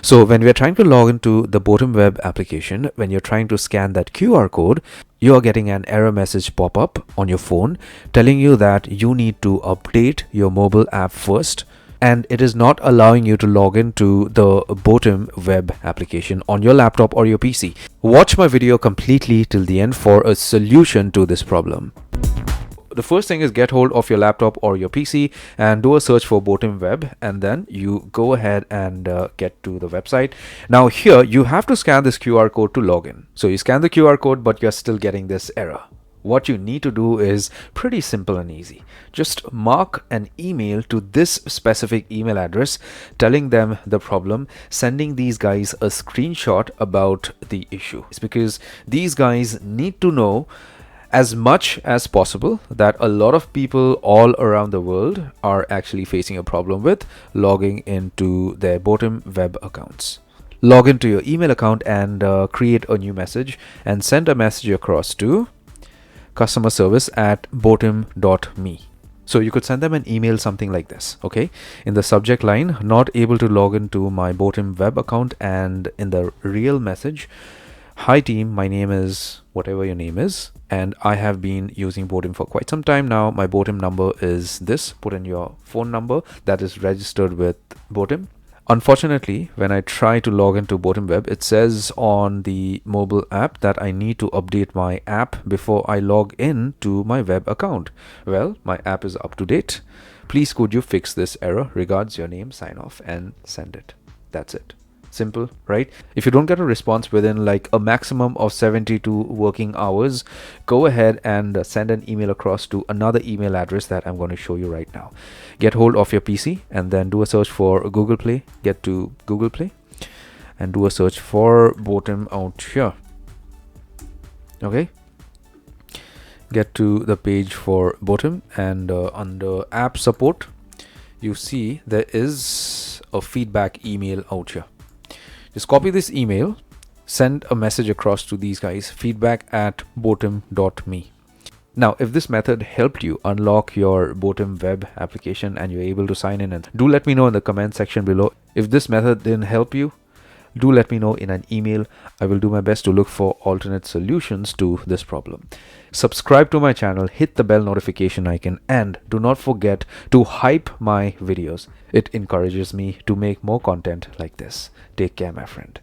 So when we're trying to log into the Botim web application, when you're trying to scan that QR code, you're getting an error message pop up on your phone telling you that you need to update your mobile app first, and it is not allowing you to log into the Botim web application on your laptop or your PC. Watch my video completely till the end for a solution to this problem. The first thing is get hold of your laptop or your PC and do a search for Botim web, and then you go ahead and get to the website. Now here you have to scan this QR code to log in. So you scan the QR code, but you're still getting this error. What you need to do is pretty simple and easy. Just mark an email to this specific email address telling them the problem, sending these guys a screenshot about the issue. It's because these guys need to know as much as possible that a lot of people all around the world are actually facing a problem with logging into their Botim web accounts. Log into your email account and create a new message and send a message across to customer service at botim.me. So you could send them an email something like this, okay? In the subject line, not able to log into my Botim web account, and in the real message, hi team, my name is whatever your name is, and I have been using Botim for quite some time now. My Botim number is this. Put in your phone number that is registered with Botim. Unfortunately, when I try to log into Botim web, it says on the mobile app that I need to update my app before I log in to my web account. Well, my app is up to date. Please could you fix this error? Regards, your name, sign off and send it. That's it. Simple, right? If you don't get a response within like a maximum of 72 working hours, go ahead and send an email across to another email address that I'm going to show you right now. Get hold of your PC and then do a search for Google Play. Get to Google Play and do a search for Botim out here. Okay, get to the page for Botim, and under app support you see there is a feedback email out here. Just copy this email, send a message across to these guys, feedback@botim.me. Now, if this method helped you unlock your Botim web application and you're able to sign in, and do let me know in the comment section below. If this method didn't help you, do let me know in an email. I will do my best to look for alternate solutions to this problem. Subscribe to my channel, hit the bell notification icon, and do not forget to hype my videos. It encourages me to make more content like this. Take care, my friend.